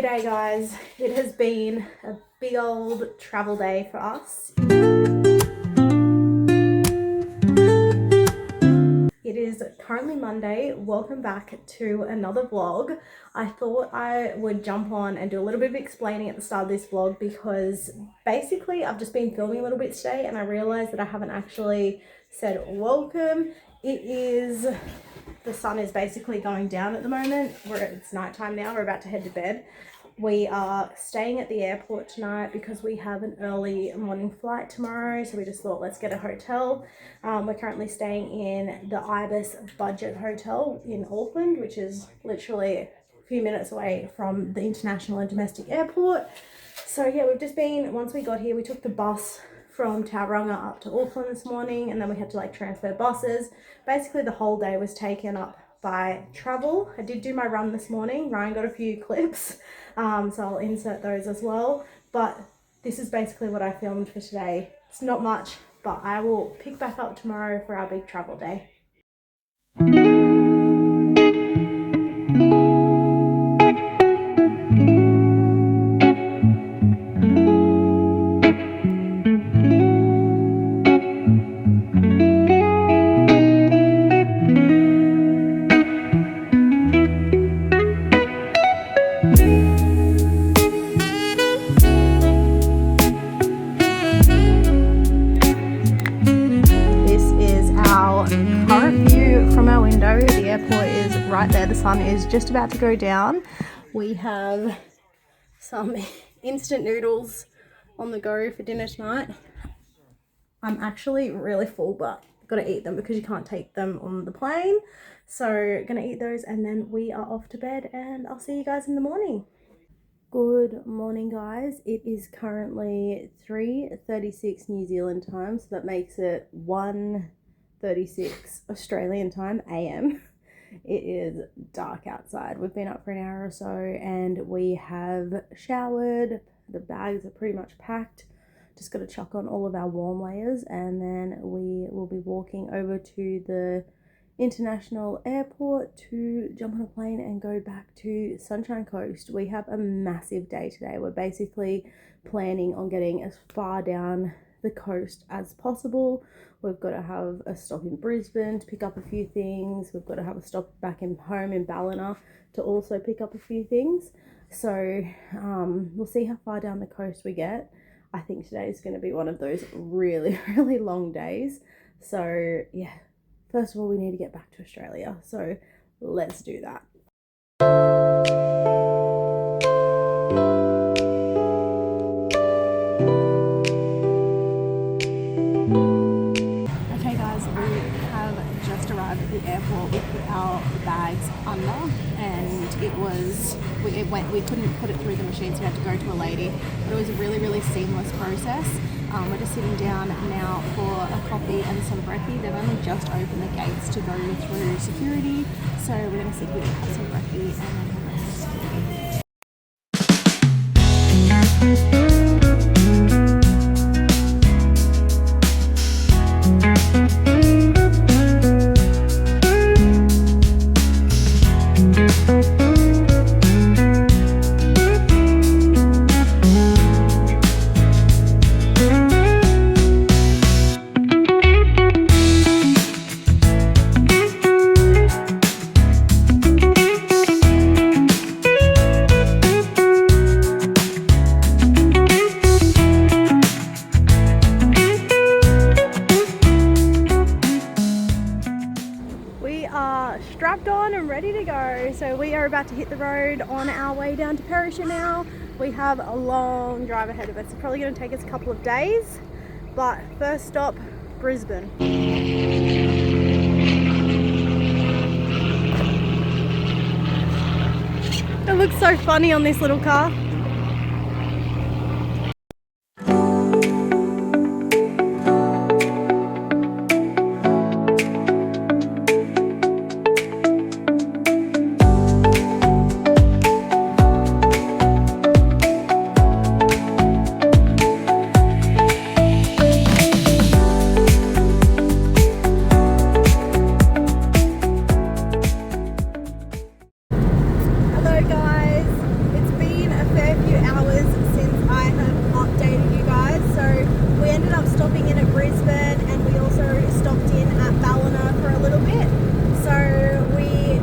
G'day guys, it has been a big old travel day for us. It is currently Monday. Welcome back to another vlog. I thought I would jump on and do a little bit of explaining at the start of this vlog because basically I've just been filming a little bit today and I realized that I haven't actually said welcome. The sun is basically going down at the moment. It's nighttime now. We're about to head to bed. We are staying at the airport tonight because we have an early morning flight tomorrow. So we just thought, let's get a hotel. We're currently staying in the Ibis Budget Hotel in Auckland, which is literally a few minutes away from the international and domestic airport. So yeah, once we got here, we took the bus from Tauranga up to Auckland this morning, and then we had to transfer buses. Basically the whole day was taken up by travel. I did do my run this morning. Ryan got a few clips, so I'll insert those as well. But this is basically what I filmed for today. It's not much, but I will pick back up tomorrow for our big travel day. Right there, the sun is just about to go down. We have some instant noodles on the go for dinner tonight. I'm actually really full, but I've got to eat them because you can't take them on the plane. So gonna eat those and then we are off to bed, and I'll see you guys in the morning. Good morning guys, it is currently 3:36 New Zealand time, so that makes it 1:36 Australian time AM. It is dark outside. We've been up for an hour or so and we have showered. The bags are pretty much packed. Just got to chuck on all of our warm layers and then we will be walking over to the international airport to jump on a plane and go back to Sunshine Coast. We have a massive day today. We're basically planning on getting as far down the coast as possible. We've got to have a stop in Brisbane to pick up a few things. We've got to have a stop back home in Ballina to also pick up a few things. So we'll see how far down the coast we get. I think today is going to be one of those really, really long days. So yeah, first of all, we need to get back to Australia. So let's do that. Airport, we put our bags under and we couldn't put it through the machine, so we had to go to a lady, but it was a really, really seamless process. We're just sitting down now for a coffee and some brekkie. They've only just opened the gates to go through security, so we're going to sit here and have some brekkie and then have a rest. Strapped on and ready to go. So we are about to hit the road on our way down to Perisher now. We have a long drive ahead of us. It's probably going to take us a couple of days, but first stop, Brisbane. It looks so funny on this little car. hours since I have updated you guys. So we ended up stopping in at Brisbane, and we also stopped in at Ballina for a little bit. So we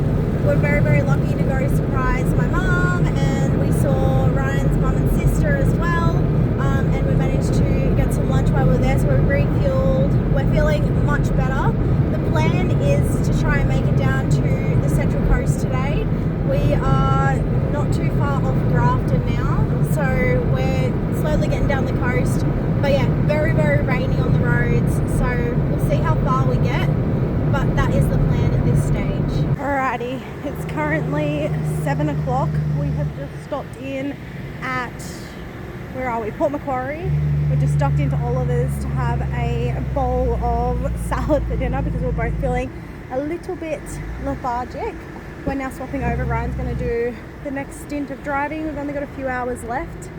were very, very lucky to go surprise my mum, and we saw Ryan's mum and sister as well. And we managed to get some lunch while we were there, so we're refueled. We're feeling much better. The plan is to try and make it down to the Central Coast today. We are not too far off Grafton now, so we're slowly getting down the coast. But yeah, very, very rainy on the roads, so we'll see how far we get, but that is the plan at this stage. Alrighty, it's currently 7 o'clock. We have just stopped in at, where are we? Port Macquarie. We just stopped into Oliver's to have a bowl of salad for dinner because we're both feeling a little bit lethargic. We're now swapping over. Ryan's going to do the next stint of driving. We've only got a few hours left,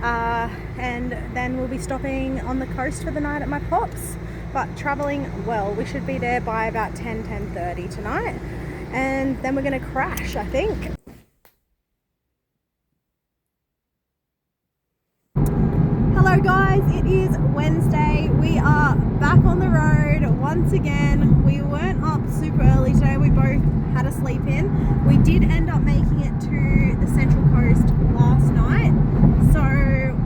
and then we'll be stopping on the coast for the night at my pop's, but traveling well. We should be there by about 10:30 tonight, and then we're going to crash, I think. Hello guys, it is Wednesday. We are back on the road once again. We weren't up super early today. We both had a sleep in. We did end up making it to the Central Coast last night. So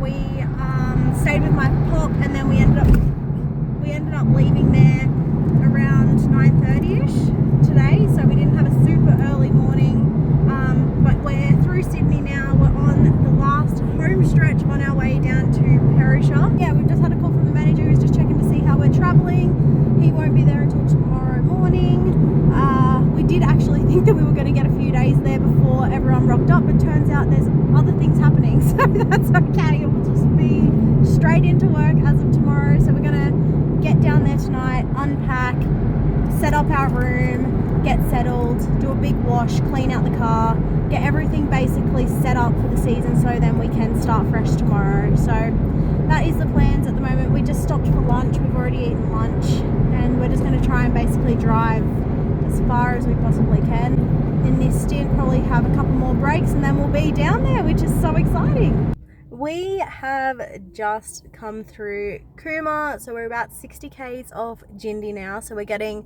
we stayed with my pop, and then we ended up leaving there around 9:30ish today. So we didn't have a super early morning. But we're through Sydney now. We're on the last home stretch on our way down to Perisher. Yeah, we've just had a call from the manager who's just checking to see how we're travelling. He won't be there until tomorrow morning. We did actually think that we were going to get a few days there before everyone rocked up, but turns out there's other things happening, so that's okay. It will just be straight into work as of tomorrow. So we're going to get down there tonight, unpack, set up our room, get settled, do a big wash, clean out the car, get everything basically set up for the season, so then we can start fresh tomorrow. So that is the plans at the moment. We just stopped for lunch. We've already eaten lunch, and we're just going to try and basically drive as far as we possibly can in this stint. Probably have a couple more breaks, and then we'll be down there, which is so exciting. We have just come through Cooma, so we're about 60 k's off Jindy now, so we're getting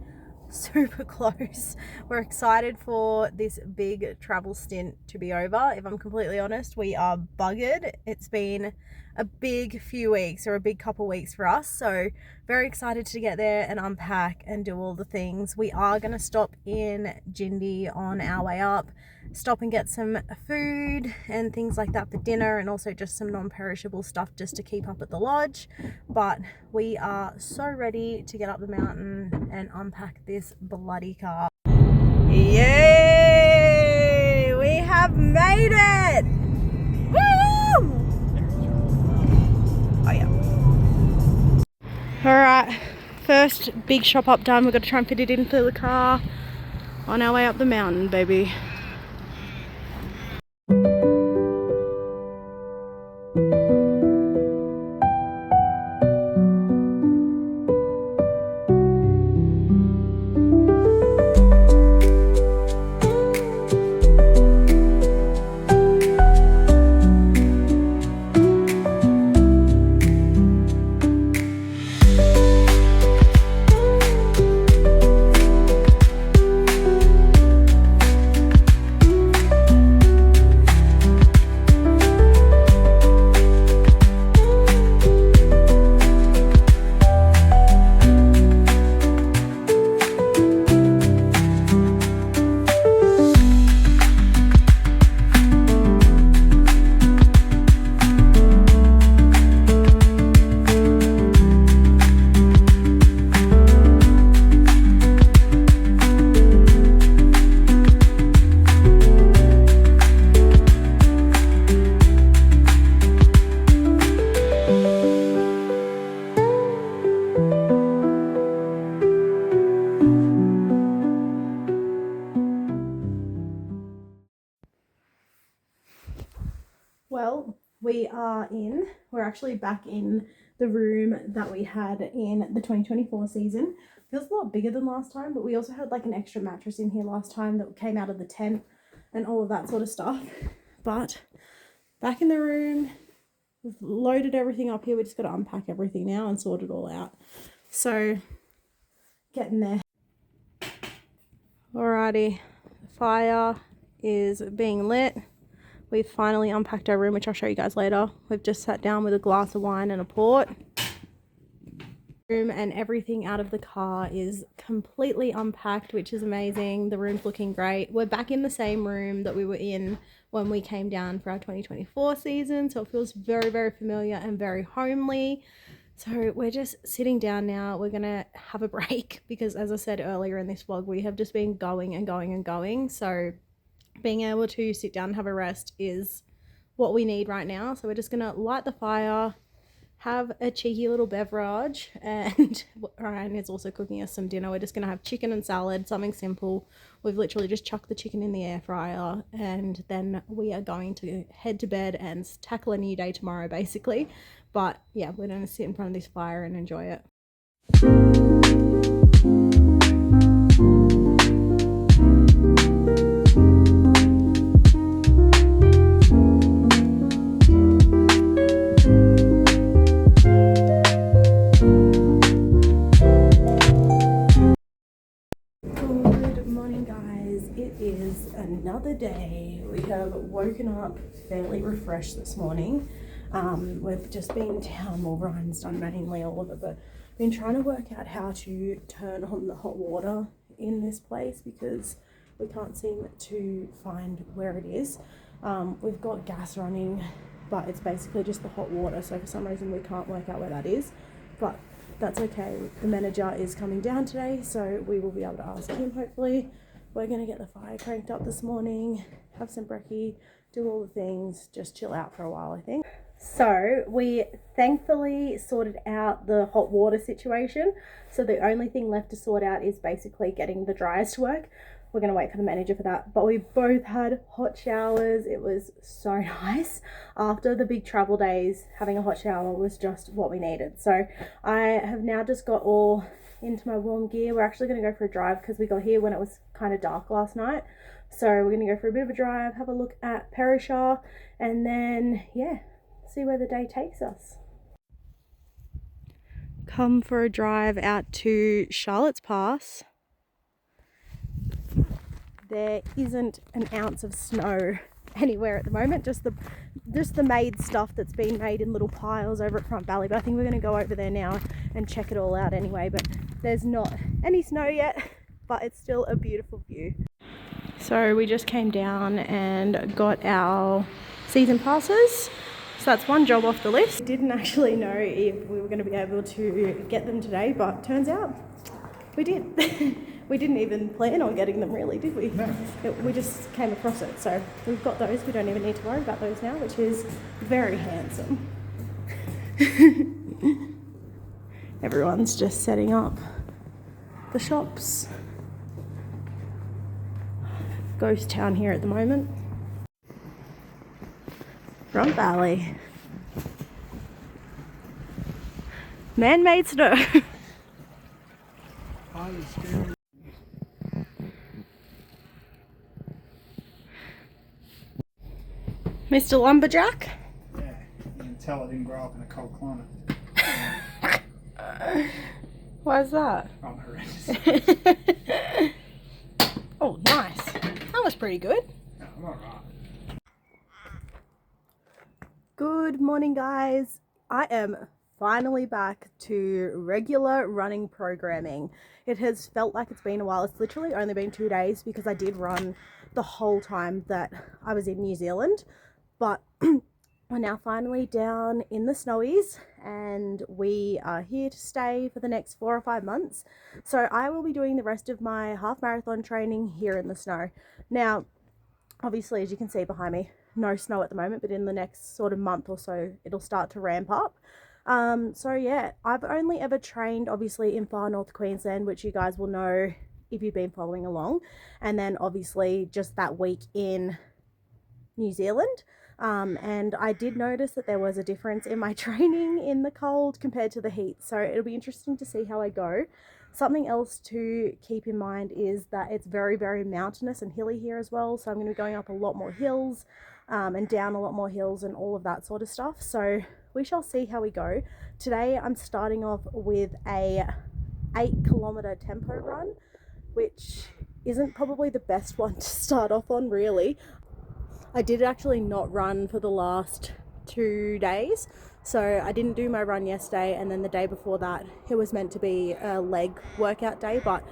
super close. We're excited for this big travel stint to be over. If I'm completely honest, we are buggered. It's been a big few weeks, or a big couple weeks for us, so very excited to get there and unpack and do all the things. We are going to stop in Jindy on our way up, stop and get some food and things like that for dinner, and also just some non-perishable stuff just to keep up at the lodge. But we are so ready to get up the mountain and unpack this bloody car. Yay! We have made it! Woo! Oh yeah. Alright, first big shop up done. We've got to try and fit it into the car on our way up the mountain, baby. Well, we're actually back in the room that we had in the 2024 season. Feels a lot bigger than last time, but we also had like an extra mattress in here last time that came out of the tent and all of that sort of stuff. But Back in the room. We've loaded everything up here. We just got to unpack everything now and sort it all out. So, getting there. Alrighty, the fire is being lit. We've finally unpacked our room, which I'll show you guys later. We've just sat down with a glass of wine and a port. Room and everything out of the car is completely unpacked, which is amazing. The room's looking great. We're back in the same room that we were in when we came down for our 2024 season, so it feels very, very familiar and very homely. So we're just sitting down now. We're gonna have a break because, as I said earlier in this vlog, we have just been going and going and going. So being able to sit down and have a rest is what we need right now. So we're just gonna light the fire, have a cheeky little beverage, and Ryan is also cooking us some dinner. We're just gonna have chicken and salad, something simple. We've literally just chucked the chicken in the air fryer, and then we are going to head to bed and tackle a new day tomorrow, basically. But yeah, we're gonna sit in front of this fire and enjoy it. Good morning, guys. It is another day. We have woken up fairly refreshed this morning. We've just been down, well, Ryan's done mainly all of it, but been trying to work out how to turn on the hot water in this place because we can't seem to find where it is. We've got gas running, but it's basically just the hot water, so for some reason we can't work out where that is, but that's okay. The manager is coming down today, so we will be able to ask him, hopefully. We're going to get the fire cranked up this morning, have some brekkie, do all the things, just chill out for a while, I think. So we thankfully sorted out the hot water situation. So the only thing left to sort out is basically getting the dryers to work. We're going to wait for the manager for that. But we both had hot showers. It was so nice. After the big travel days, having a hot shower was just what we needed. So I have now just got all into my warm gear. We're actually going to go for a drive because we got here when it was kind of dark last night. So we're going to go for a bit of a drive, have a look at Perisher, and then, yeah, see where the day takes us. Come for a drive out to Charlotte's Pass. There isn't an ounce of snow anywhere at the moment, just the made stuff that's been made in little piles over at Front Valley, but I think we're going to go over there now and check it all out anyway. But there's not any snow yet, but it's still a beautiful view. So we just came down and got our season passes. So that's one job off the list. Didn't actually know if we were going to be able to get them today, but turns out we did. We didn't even plan on getting them really, did we? No. We just came across it. So we've got those. We don't even need to worry about those now, which is very handsome. Everyone's just setting up the shops. Ghost town here at the moment. Front Valley. Man-made snow. Mr. Lumberjack? Yeah, you can tell I didn't grow up in a cold climate. Why's that? I'm horrendous. Oh, nice. That was pretty good. No, I'm alright. Good morning, guys. I am finally back to regular running programming. It has felt like it's been a while. It's literally only been 2 days because I did run the whole time that I was in New Zealand, but we're now finally down in the snowies and we are here to stay for the next 4 or 5 months. So I will be doing the rest of my half marathon training here in the snow. Now, obviously, as you can see behind me, no snow at the moment, but in the next sort of month or so, it'll start to ramp up. So yeah, I've only ever trained obviously in far north Queensland, which you guys will know if you've been following along. And then obviously just that week in New Zealand. And I did notice that there was a difference in my training in the cold compared to the heat. So it'll be interesting to see how I go. Something else to keep in mind is that it's very, very mountainous and hilly here as well. So I'm going to be going up a lot more hills. and down a lot more hills and all of that sort of stuff. So we shall see how we go. Today I'm starting off with a 8-kilometer tempo run, which isn't probably the best one to start off on, really. I did actually not run for the last 2 days. So I didn't do my run yesterday, and then the day before that it was meant to be a leg workout day, but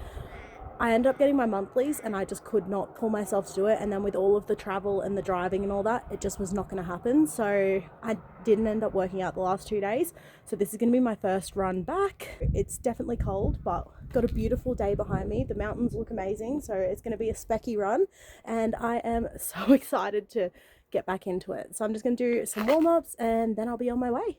I ended up getting my monthlies and I just could not pull myself to do it. And then with all of the travel and the driving and all that, it just was not going to happen. So I didn't end up working out the last 2 days. So this is going to be my first run back. It's definitely cold, but got a beautiful day behind me. The mountains look amazing. So it's going to be a specky run. And I am so excited to get back into it. So I'm just going to do some warm-ups and then I'll be on my way.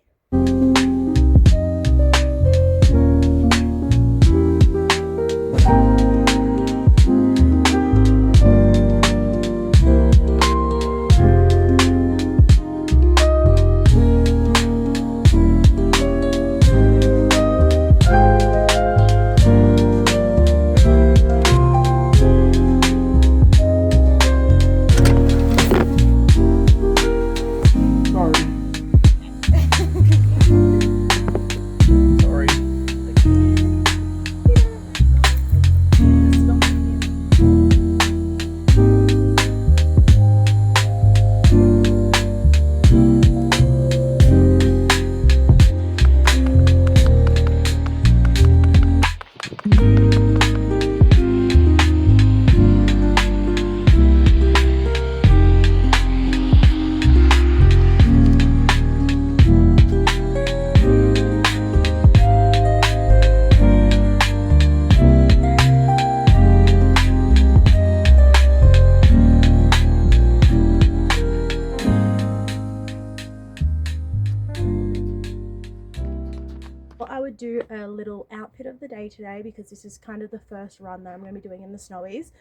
I would do a little outfit of the day today because this is kind of the first run that I'm going to be doing in the snowies.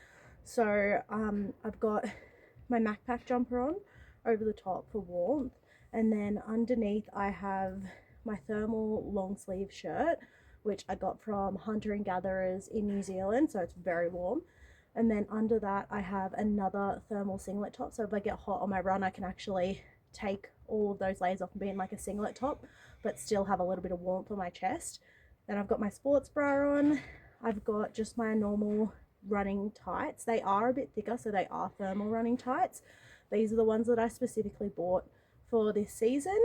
So I've got my MacPack jumper on over the top for warmth, and then underneath I have my thermal long sleeve shirt, which I got from Hunter and Gatherers in New Zealand, so it's very warm. And then under that I have another thermal singlet top, so if I get hot on my run I can actually take all of those layers off and be in like a singlet top but still have a little bit of warmth on my chest. Then I've got my sports bra on. I've got just my normal running tights. They are a bit thicker, so they are thermal running tights. These are the ones that I specifically bought for this season.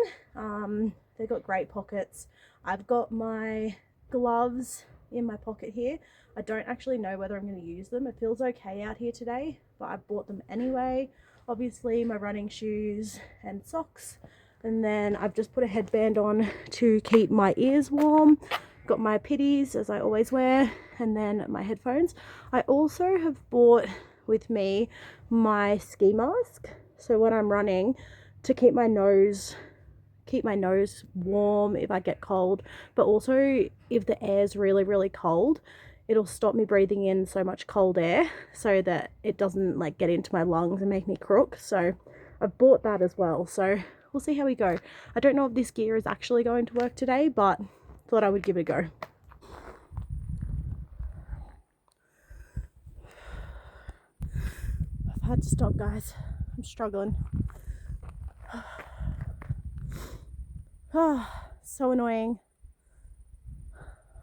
They've got great pockets. I've got my gloves in my pocket here. I don't actually know whether I'm going to use them. It feels okay out here today, but I bought them anyway. Obviously my running shoes and socks, and then I've just put a headband on to keep my ears warm. Got my pitties as I always wear, and then my headphones. I also have bought with me my ski mask, so when I'm running, to keep my nose warm if I get cold, but also if the air's really cold, it'll stop me breathing in so much cold air so that it doesn't like get into my lungs and make me crook. So I've bought that as well, so we'll see how we go. I don't know if this gear is actually going to work today, but thought I would give it a go. I've had to stop, guys. I'm struggling. So annoying.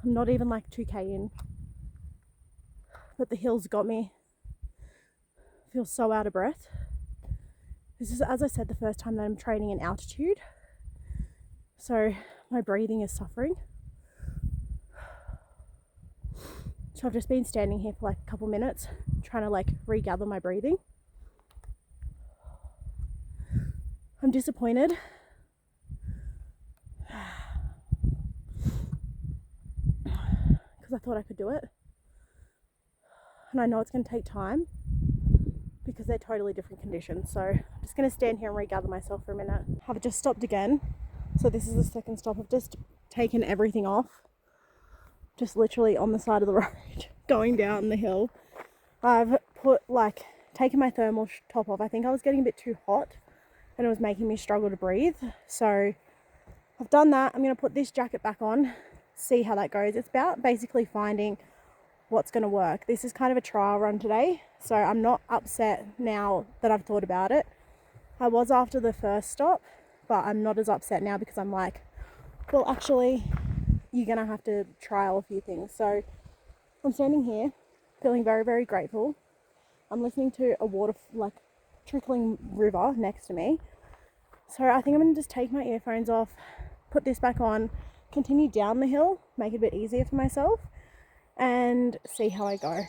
I'm not even like 2k in, but the hills got me. I feel so out of breath. This is, as I said, the first time that I'm training in altitude, so my breathing is suffering. So I've just been standing here for like a couple minutes trying to like regather my breathing. I'm disappointed. Because I thought I could do it. And I know it's going to take time because they're totally different conditions. So I'm just going to stand here and regather myself for a minute. I've just stopped again. So this is the second stop. I've just taken everything off. Just literally on the side of the road, going down the hill. I've taken my thermal top off. I think I was getting a bit too hot and it was making me struggle to breathe. So I've done that. I'm going to put this jacket back on, see how that goes. It's about basically finding what's going to work. This is kind of a trial run today, so I'm not upset now that I've thought about it. I was after the first stop, but I'm not as upset now because I'm like, well, actually, you're gonna have to trial a few things. So I'm standing here feeling very, very grateful. I'm listening to a water, like trickling river next to me. So I think I'm gonna just take my earphones off, put this back on, continue down the hill, make it a bit easier for myself, and see how I go.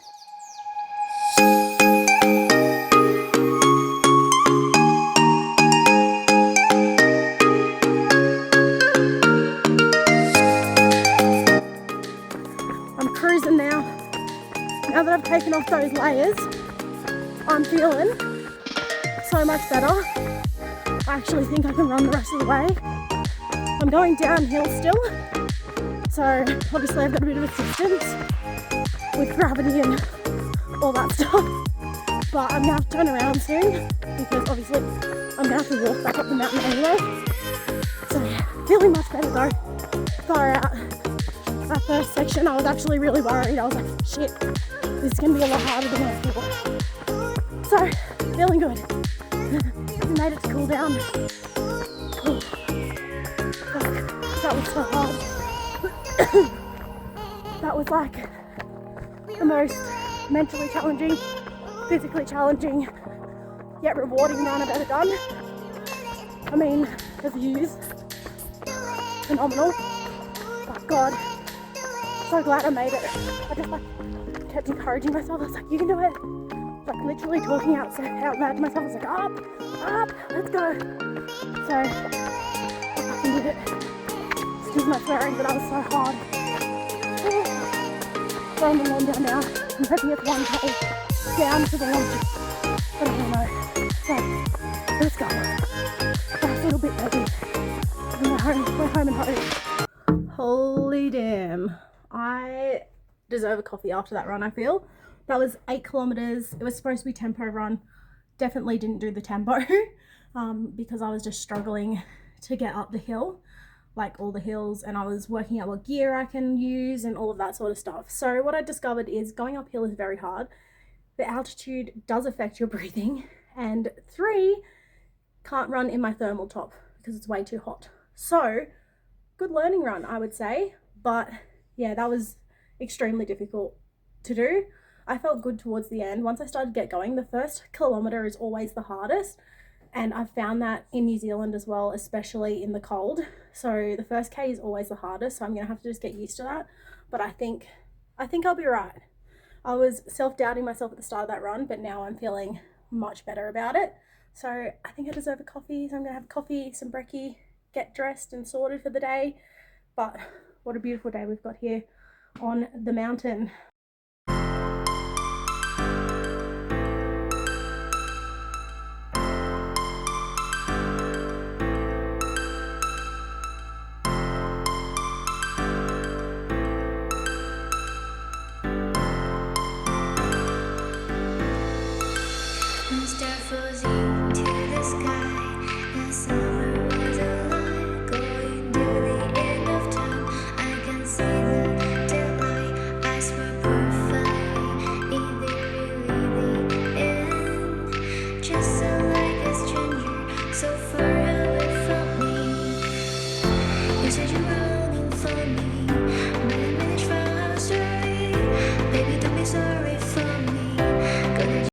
I'm cruising now. Now that I've taken off those layers, I'm feeling so much better. I actually think I can run the rest of the way. I'm going downhill still, so obviously I've got a bit of assistance with gravity and all that stuff, but I'm gonna have to turn around soon because obviously I'm gonna have to walk back up the mountain anyway. So feeling much better though. Far out. That first section I was actually really worried. I was like, shit, this is gonna be a lot harder than I thought. So feeling good. We made it to cool down. Ooh. That was so hard. That was like the most mentally challenging, physically challenging, yet rewarding run I've ever done. I mean, the views, phenomenal. But God, so glad I made it. I just like kept encouraging myself. I was like, you can do it. Like literally talking out loud to myself. I was like, up, let's go. So I fucking did it. Excuse my swearing, but that was so hard. Throwing the lawn down now. I'm hoping it's 1K down to the launch. But I don't know. So let's go. Last little bit, baby. We're home and home. Holy damn. I deserve a coffee after that run, I feel. That was 8 kilometers. It was supposed to be tempo run. Definitely didn't do the tempo because I was just struggling to get up the hill, like all the hills, and I was working out what gear I can use and all of that sort of stuff. So what I discovered is going uphill is very hard. The altitude does affect your breathing, and 3, can't run in my thermal top because it's way too hot. So good learning run, I would say, but yeah, that was extremely difficult to do. I felt good towards the end. Once I started to get going, the first kilometer is always the hardest, and I've found that in New Zealand as well, especially in the cold. So the first K is always the hardest, so I'm gonna have to just get used to that. But I think I'll be right. I was self-doubting myself at the start of that run, but now I'm feeling much better about it. So I think I deserve a coffee, so I'm gonna have a coffee, some brekkie, get dressed and sorted for the day. But what a beautiful day we've got here on the mountain.